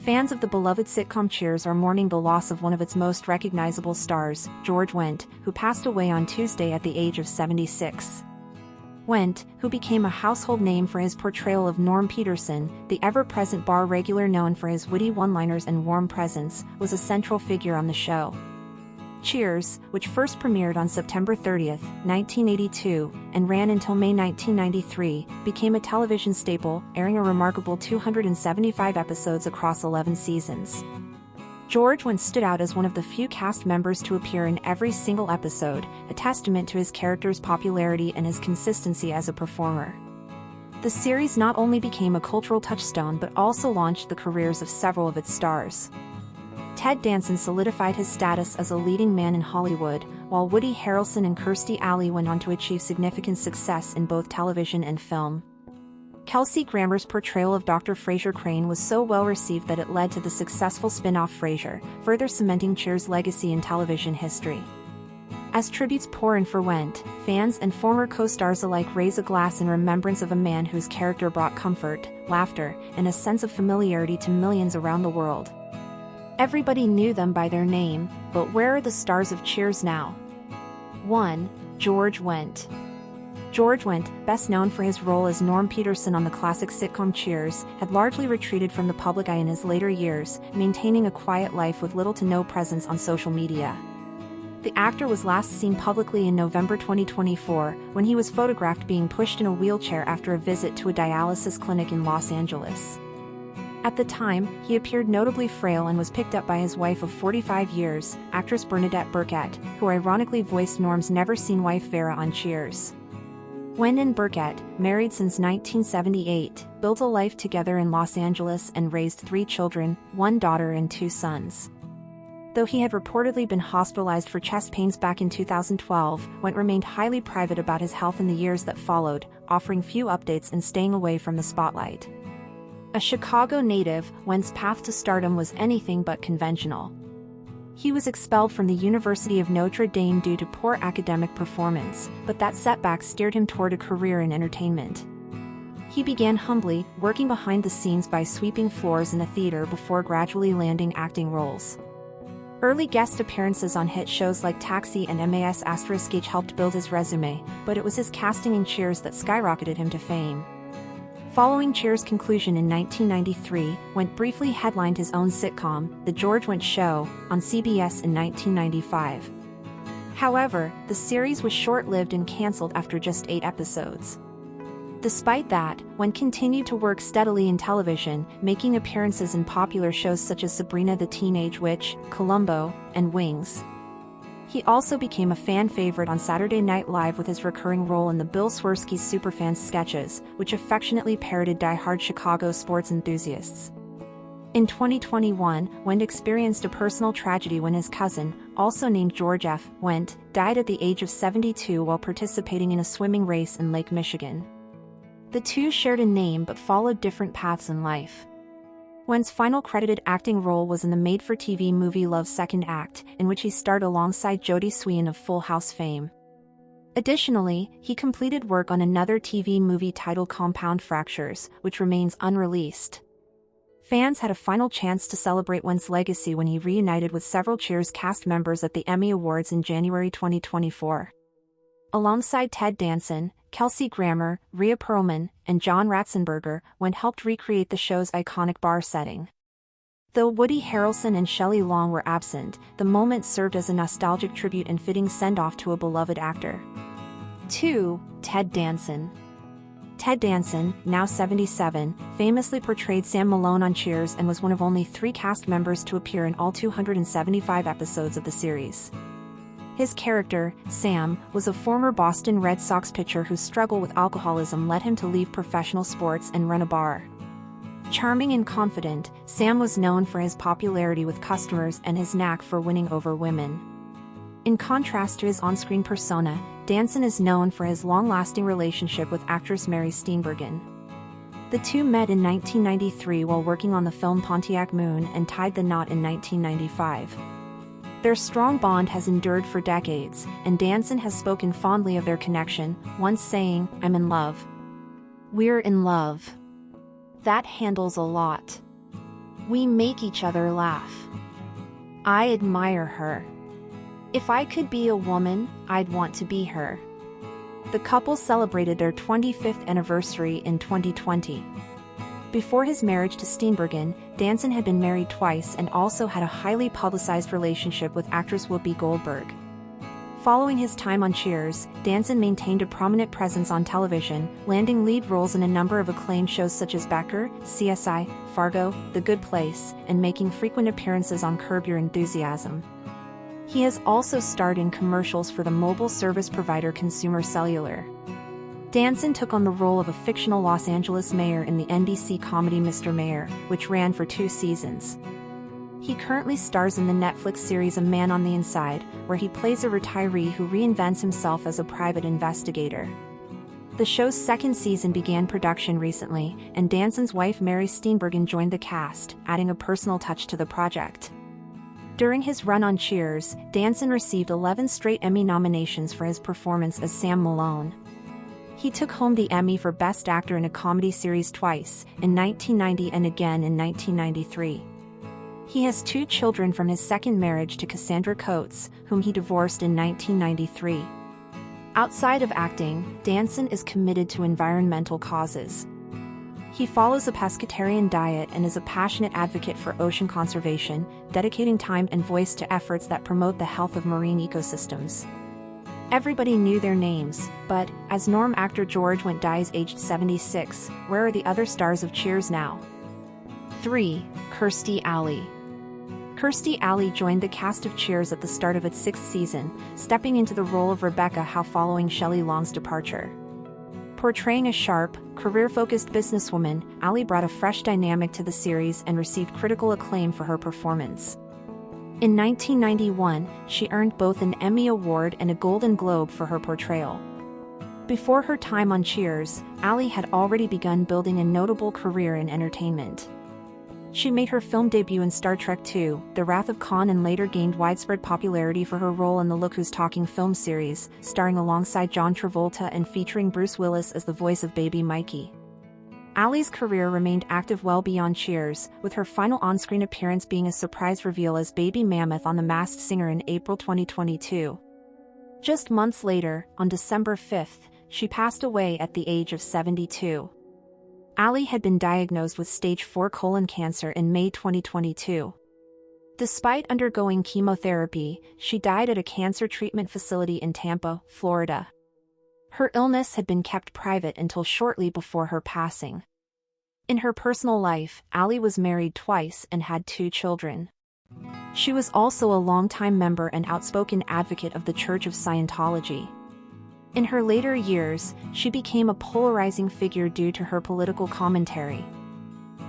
Fans of the beloved sitcom Cheers are mourning the loss of one of its most recognizable stars, George Wendt, who passed away on Tuesday at the age of 76. Wendt, who became a household name for his portrayal of Norm Peterson, the ever-present bar regular known for his witty one-liners and warm presence, was a central figure on the show. Cheers, which first premiered on September 30, 1982, and ran until May 1993, became a television staple, airing a remarkable 275 episodes across 11 seasons. George Wendt stood out as one of the few cast members to appear in every single episode, a testament to his character's popularity and his consistency as a performer. The series not only became a cultural touchstone but also launched the careers of several of its stars. Ted Danson solidified his status as a leading man in Hollywood, while Woody Harrelson and Kirstie went on to achieve significant success in both television and film. Kelsey Grammer's portrayal of Dr. Frasier Crane was so well received that it led to the successful spin-off Frasier, further cementing Cheers' legacy in television history. As tributes pour in for Wendt, fans and former co-stars alike raise a glass in remembrance of a man whose character brought comfort, laughter, and a sense of familiarity to millions around the world. Everybody knew them by their name, but where are the stars of Cheers now? 1. George Wendt. George Wendt, best known for his role as Norm Peterson on the classic sitcom Cheers, had largely retreated from the public eye in his later years, maintaining a quiet life with little to no presence on social media. The actor was last seen publicly in November 2024, when he was photographed being pushed in a wheelchair after a visit to a dialysis clinic in Los Angeles. At the time, he appeared notably frail and was picked up by his wife of 45 years, actress Bernadette Burkett, who ironically voiced Norm's never-seen wife Vera on Cheers. Wendt and Burkett, married since 1978, built a life together in Los Angeles and raised 3 children, 1 daughter and 2 sons. Though he had reportedly been hospitalized for chest pains back in 2012, Wendt remained highly private about his health in the years that followed, offering few updates and staying away from the spotlight. A Chicago native, Wendt's path to stardom was anything but conventional. He was expelled from the University of Notre Dame due to poor academic performance, but that setback steered him toward a career in entertainment. He began humbly, working behind the scenes by sweeping floors in a theater before gradually landing acting roles. Early guest appearances on hit shows like Taxi and MAS*H helped build his resume, but it was his casting in Cheers that skyrocketed him to fame. Following Cheers' conclusion in 1993, Wendt briefly headlined his own sitcom, The George Wendt Show, on CBS in 1995. However, the series was short-lived and canceled after just 8 episodes. Despite that, Wendt continued to work steadily in television, making appearances in popular shows such as Sabrina the Teenage Witch, Columbo, and Wings. He also became a fan favorite on Saturday Night Live with his recurring role in the Bill Swerski's Superfans sketches, which affectionately parodied die-hard Chicago sports enthusiasts. In 2021, Wendt experienced a personal tragedy when his cousin, also named George F. Wendt, died at the age of 72 while participating in a swimming race in Lake Michigan. The two shared a name but followed different paths in life. Wendt's final credited acting role was in the made-for-TV movie Love's Second Act, in which he starred alongside Jodie Sweetin of Full House fame. Additionally, he completed work on another TV movie titled Compound Fractures, which remains unreleased. Fans had a final chance to celebrate Wendt's legacy when he reunited with several Cheers cast members at the Emmy Awards in January 2024. Alongside Ted Danson, Kelsey Grammer, Rhea Perlman, and John Ratzenberger, Wendt helped recreate the show's iconic bar setting. Though Woody Harrelson and Shelley Long were absent, the moment served as a nostalgic tribute and fitting send-off to a beloved actor. 2. Ted Danson. Ted Danson, now 77, famously portrayed Sam Malone on Cheers and was one of only 3 cast members to appear in all 275 episodes of the series. His character, Sam, was a former Boston Red Sox pitcher whose struggle with alcoholism led him to leave professional sports and run a bar. Charming and confident, Sam was known for his popularity with customers and his knack for winning over women. In contrast to his on-screen persona, Danson is known for his long-lasting relationship with actress Mary Steenburgen. The two met in 1993 while working on the film Pontiac Moon and tied the knot in 1995. Their strong bond has endured for decades, and Danson has spoken fondly of their connection, once saying, "I'm in love. We're in love. That handles a lot." We make each other laugh. I admire her. If I could be a woman, I'd want to be her. The couple celebrated their 25th anniversary in 2020. Before his marriage to Steenburgen, Danson had been married twice and also had a highly publicized relationship with actress Whoopi Goldberg. Following his time on Cheers, Danson maintained a prominent presence on television, landing lead roles in a number of acclaimed shows such as Becker, CSI, Fargo, The Good Place, and making frequent appearances on Curb Your Enthusiasm. He has also starred in commercials for the mobile service provider Consumer Cellular. Danson took on the role of a fictional Los Angeles mayor in the NBC comedy Mr. Mayor, which ran for 2 seasons. He currently stars in the Netflix series A Man on the Inside, where he plays a retiree who reinvents himself as a private investigator. The show's 2nd season began production recently, and Danson's wife Mary Steenburgen joined the cast, adding a personal touch to the project. During his run on Cheers, Danson received 11 straight Emmy nominations for his performance as Sam Malone. He took home the Emmy for Best Actor in a Comedy Series twice, in 1990 and again in 1993. He has 2 children from his 2nd marriage to Cassandra Coates, whom he divorced in 1993. Outside of acting, Danson is committed to environmental causes. He follows a pescatarian diet and is a passionate advocate for ocean conservation, dedicating time and voice to efforts that promote the health of marine ecosystems. Everybody knew their names, but, as Norm actor George Wendt dies aged 76, where are the other stars of Cheers now? 3. Kirstie Alley. Kirstie Alley joined the cast of Cheers at the start of its 6th season, stepping into the role of Rebecca Howe following Shelley Long's departure. Portraying a sharp, career-focused businesswoman, Alley brought a fresh dynamic to the series and received critical acclaim for her performance. In 1991, she earned both an Emmy Award and a Golden Globe for her portrayal. Before her time on Cheers, Alley had already begun building a notable career in entertainment. She made her film debut in Star Trek II: The Wrath of Khan and later gained widespread popularity for her role in the Look Who's Talking film series, starring alongside John Travolta and featuring Bruce Willis as the voice of Baby Mikey. Alley's career remained active well beyond Cheers, with her final on-screen appearance being a surprise reveal as Baby Mammoth on The Masked Singer in April 2022. Just months later, on December 5th, she passed away at the age of 72. Alley had been diagnosed with stage 4 colon cancer in May 2022. Despite undergoing chemotherapy, she died at a cancer treatment facility in Tampa, Florida. Her illness had been kept private until shortly before her passing. In her personal life, Alley was married twice and had 2 children. She was also a longtime member and outspoken advocate of the Church of Scientology. In her later years, she became a polarizing figure due to her political commentary.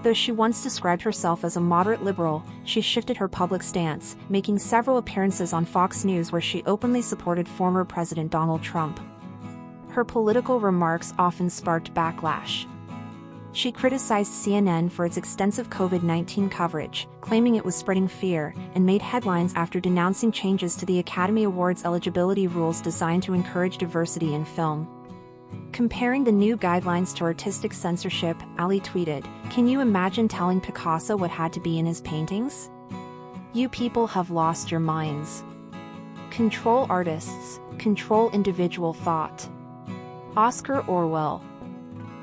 Though she once described herself as a moderate liberal, she shifted her public stance, making several appearances on Fox News where she openly supported former President Donald Trump. Her political remarks often sparked backlash. She criticized CNN for its extensive COVID-19 coverage, claiming it was spreading fear, and made headlines after denouncing changes to the Academy Awards eligibility rules designed to encourage diversity in film. Comparing the new guidelines to artistic censorship, Alley tweeted, "Can you imagine telling Picasso what had to be in his paintings? You people have lost your minds. Control artists, control individual thought." Oscar Orwell.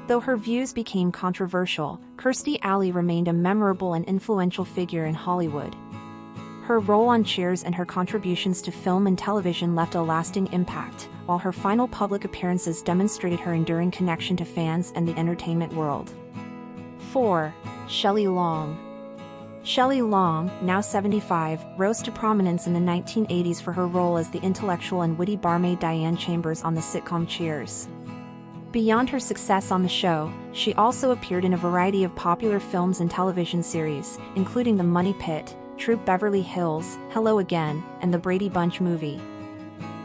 Though her views became controversial, Kirstie Alley remained a memorable and influential figure in Hollywood. Her role on Cheers and her contributions to film and television left a lasting impact, while her final public appearances demonstrated her enduring connection to fans and the entertainment world. 4. Shelley Long. Shelley Long, now 75, rose to prominence in the 1980s for her role as the intellectual and witty barmaid Diane Chambers on the sitcom Cheers. Beyond her success on the show, she also appeared in a variety of popular films and television series, including The Money Pit, Troop Beverly Hills, Hello Again, and The Brady Bunch movie.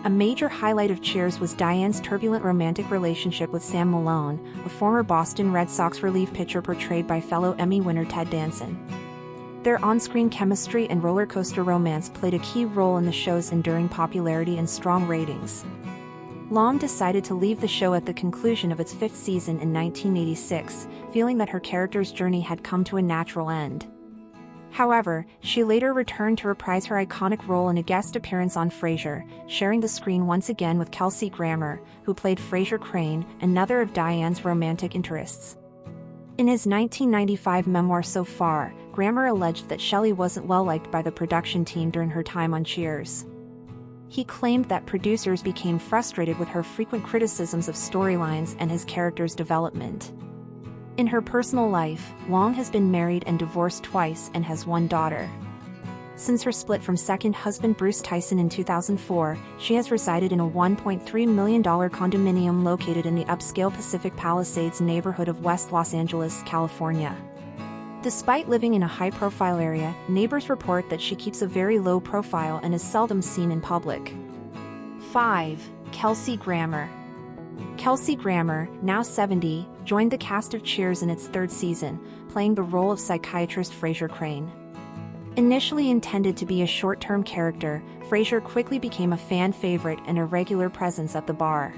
A major highlight of Cheers was Diane's turbulent romantic relationship with Sam Malone, a former Boston Red Sox relief pitcher portrayed by fellow Emmy winner Ted Danson. Their on-screen chemistry and roller coaster romance played a key role in the show's enduring popularity and strong ratings. Long decided to leave the show at the conclusion of its 5th season in 1986, feeling that her character's journey had come to a natural end. However, she later returned to reprise her iconic role in a guest appearance on Frasier, sharing the screen once again with Kelsey Grammer, who played Frasier Crane, another of Diane's romantic interests. In his 1995 memoir So Far, Grammer alleged that Shelley wasn't well liked by the production team during her time on Cheers. He claimed that producers became frustrated with her frequent criticisms of storylines and his character's development. In her personal life, Long has been married and divorced twice and has one daughter. Since her split from second husband Bruce Tyson in 2004, she has resided in a $1.3 million condominium located in the upscale Pacific Palisades neighborhood of West Los Angeles, California. Despite living in a high-profile area, neighbors report that she keeps a very low profile and is seldom seen in public. 5. Kelsey Grammer. Kelsey Grammer, now 70, joined the cast of Cheers in its third season, playing the role of psychiatrist Frasier Crane. Initially intended to be a short-term character, Frasier quickly became a fan favorite and a regular presence at the bar.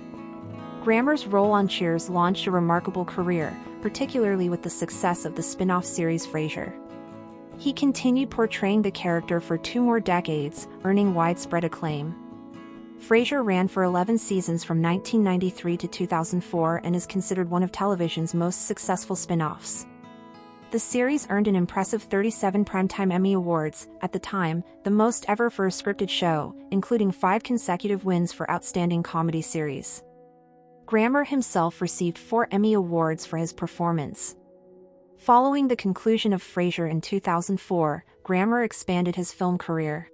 Grammer's role on Cheers launched a remarkable career, particularly with the success of the spin-off series Frasier. He continued portraying the character for 2 more decades, earning widespread acclaim. Frasier ran for 11 seasons from 1993 to 2004 and is considered one of television's most successful spin-offs. The series earned an impressive 37 Primetime Emmy Awards, at the time, the most ever for a scripted show, including 5 consecutive wins for Outstanding Comedy Series. Grammer himself received 4 Emmy Awards for his performance. Following the conclusion of Frasier in 2004, Grammer expanded his film career.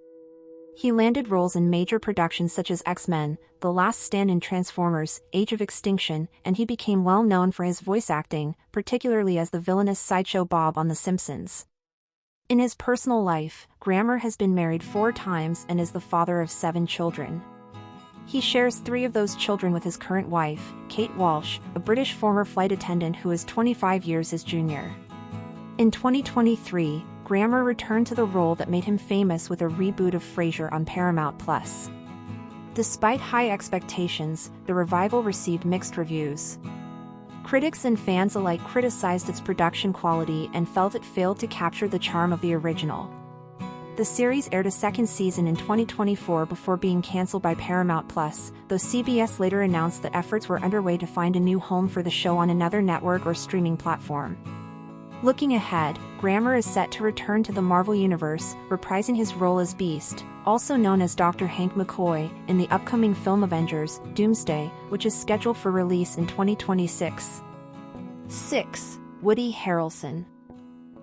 He landed roles in major productions such as X-Men, The Last Stand and Transformers, Age of Extinction, and he became well known for his voice acting, particularly as the villainous Sideshow Bob on The Simpsons. In his personal life, Grammer has been married 4 times and is the father of 7 children. He shares 3 of those children with his current wife, Kate Walsh, a British former flight attendant who is 25 years his junior. In 2023, Grammer returned to the role that made him famous with a reboot of Frasier on Paramount+. Despite high expectations, the revival received mixed reviews. Critics and fans alike criticized its production quality and felt it failed to capture the charm of the original. The series aired a second season in 2024 before being canceled by Paramount+, though CBS later announced that efforts were underway to find a new home for the show on another network or streaming platform. Looking ahead, Grammer is set to return to the Marvel Universe, reprising his role as Beast, also known as Dr. Hank McCoy, in the upcoming film Avengers: Doomsday, which is scheduled for release in 2026. 6. Woody Harrelson.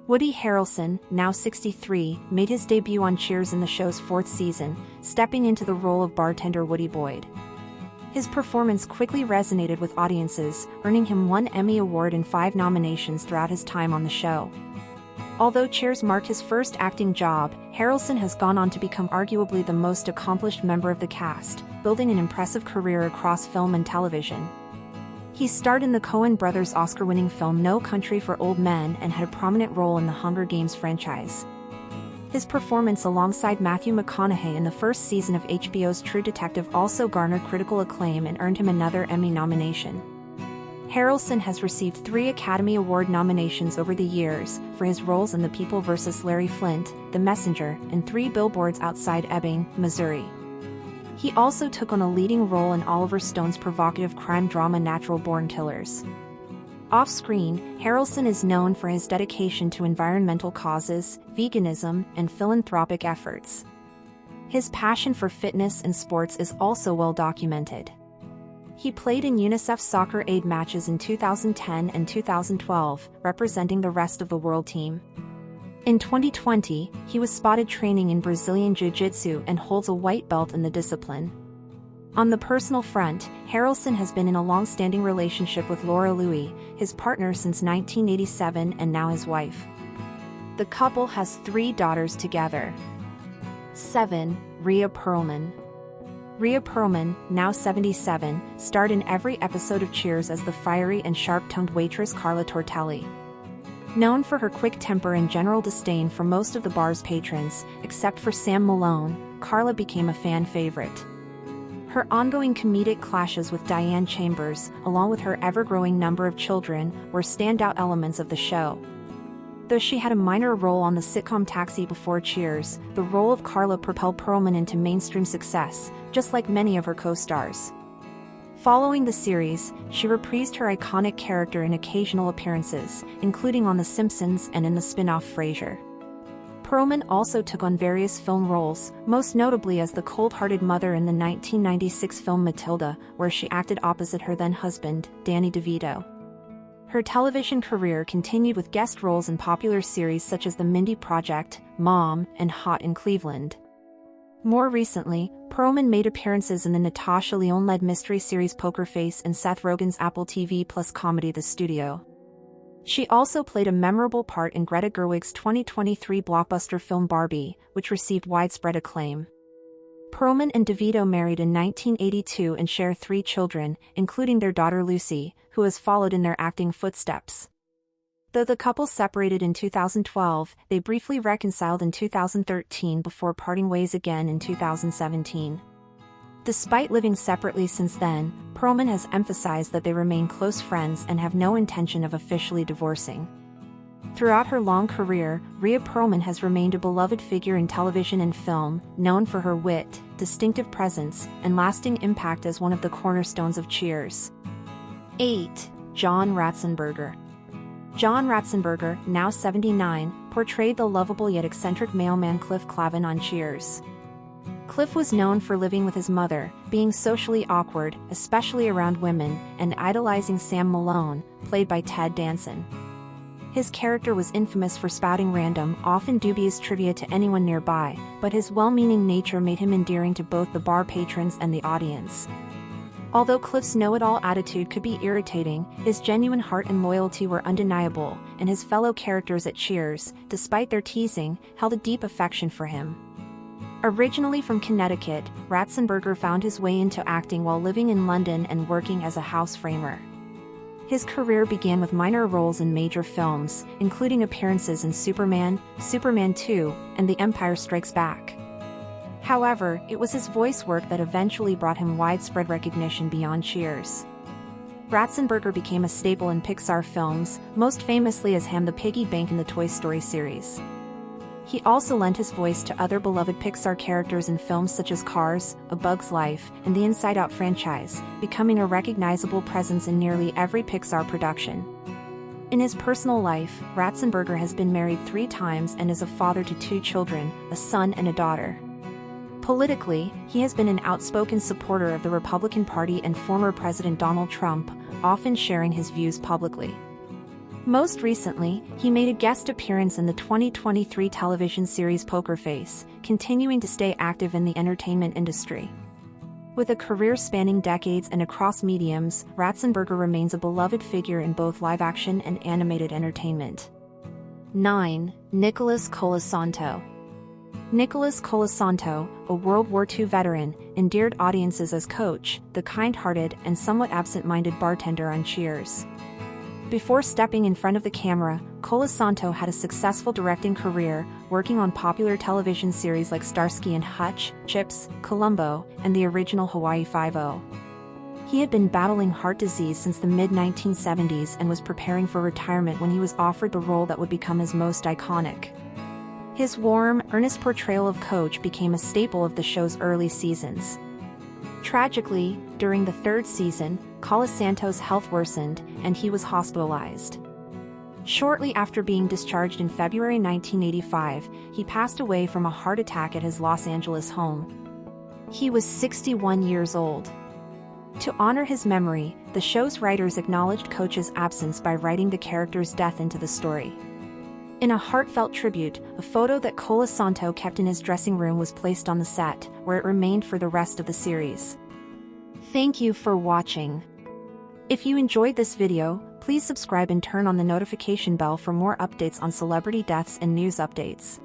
Woody Harrelson, now 63, made his debut on Cheers in the show's 4th season, stepping into the role of bartender Woody Boyd. His performance quickly resonated with audiences, earning him 1 Emmy Award and 5 nominations throughout his time on the show. Although Cheers marked his first acting job, Harrelson has gone on to become arguably the most accomplished member of the cast, building an impressive career across film and television. He starred in the Coen brothers' Oscar-winning film No Country for Old Men and had a prominent role in the Hunger Games franchise. His performance alongside Matthew McConaughey in the first season of HBO's True Detective also garnered critical acclaim and earned him another Emmy nomination. Harrelson has received 3 Academy Award nominations over the years for his roles in The People vs. Larry Flynt, The Messenger, and 3 Billboards Outside Ebbing, Missouri. He also took on a leading role in Oliver Stone's provocative crime drama Natural Born Killers. Off-screen, Harrelson is known for his dedication to environmental causes, veganism, and philanthropic efforts. His passion for fitness and sports is also well documented. He played in UNICEF soccer aid matches in 2010 and 2012, representing the rest of the world team. In 2020, he was spotted training in Brazilian Jiu-Jitsu and holds a white belt in the discipline. On the personal front, Harrelson has been in a long-standing relationship with Laura Louie, his partner since 1987 and now his wife. The couple has 3 daughters together. 7. Rhea Perlman. Rhea Perlman, now 77, starred in every episode of Cheers as the fiery and sharp-tongued waitress Carla Tortelli. Known for her quick temper and general disdain for most of the bar's patrons, except for Sam Malone, Carla became a fan favorite. Her ongoing comedic clashes with Diane Chambers, along with her ever-growing number of children, were standout elements of the show. Though she had a minor role on the sitcom Taxi before Cheers, the role of Carla propelled Perlman into mainstream success, just like many of her co-stars. Following the series, she reprised her iconic character in occasional appearances, including on The Simpsons and in the spinoff Frasier. Perlman also took on various film roles, most notably as the cold-hearted mother in the 1996 film Matilda, where she acted opposite her then-husband, Danny DeVito. Her television career continued with guest roles in popular series such as The Mindy Project, Mom, and Hot in Cleveland. More recently, Perlman made appearances in the Natasha Lyonne-led mystery series Poker Face and Seth Rogen's Apple TV Plus comedy The Studio. She also played a memorable part in Greta Gerwig's 2023 blockbuster film Barbie, which received widespread acclaim. Perlman and DeVito married in 1982 and share 3 children, including their daughter Lucy, who has followed in their acting footsteps. Though the couple separated in 2012, they briefly reconciled in 2013 before parting ways again in 2017. Despite living separately since then, Perlman has emphasized that they remain close friends and have no intention of officially divorcing. Throughout her long career, Rhea Perlman has remained a beloved figure in television and film, known for her wit, distinctive presence, and lasting impact as one of the cornerstones of Cheers. 8. John Ratzenberger. John Ratzenberger, now 79, portrayed the lovable yet eccentric mailman Cliff Clavin on Cheers. Cliff was known for living with his mother, being socially awkward, especially around women, and idolizing Sam Malone, played by Ted Danson. His character was infamous for spouting random, often dubious trivia to anyone nearby, but his well-meaning nature made him endearing to both the bar patrons and the audience. Although Cliff's know-it-all attitude could be irritating, his genuine heart and loyalty were undeniable, and his fellow characters at Cheers, despite their teasing, held a deep affection for him. Originally from Connecticut, Ratzenberger found his way into acting while living in London and working as a house framer. His career began with minor roles in major films, including appearances in Superman, Superman 2, and The Empire Strikes Back. However, it was his voice work that eventually brought him widespread recognition beyond Cheers. Ratzenberger became a staple in Pixar films, most famously as Ham the Piggy Bank in the Toy Story series. He also lent his voice to other beloved Pixar characters in films such as Cars, A Bug's Life, and the Inside Out franchise, becoming a recognizable presence in nearly every Pixar production. In his personal life, Ratzenberger has been married 3 times and is a father to 2 children, a son and a daughter. Politically, he has been an outspoken supporter of the Republican Party and former President Donald Trump, often sharing his views publicly. Most recently, he made a guest appearance in the 2023 television series Poker Face, continuing to stay active in the entertainment industry. With a career spanning decades and across mediums, Ratzenberger remains a beloved figure in both live-action and animated entertainment. 9. Nicholas Colasanto. Nicholas Colasanto, a World War II veteran, endeared audiences as Coach, the kind-hearted and somewhat absent-minded bartender on Cheers. Before stepping in front of the camera, Colasanto had a successful directing career, working on popular television series like Starsky and Hutch, Chips, Columbo, and the original Hawaii Five-0. He had been battling heart disease since the mid-1970s and was preparing for retirement when he was offered the role that would become his most iconic. His warm, earnest portrayal of Coach became a staple of the show's early seasons. Tragically, during the 3rd season, Colasanto's health worsened, and he was hospitalized. Shortly after being discharged in February 1985, he passed away from a heart attack at his Los Angeles home. He was 61 years old. To honor his memory, the show's writers acknowledged Coach's absence by writing the character's death into the story. In a heartfelt tribute, a photo that Colasanto kept in his dressing room was placed on the set, where it remained for the rest of the series. Thank you for watching. If you enjoyed this video, please subscribe and turn on the notification bell for more updates on celebrity deaths and news updates.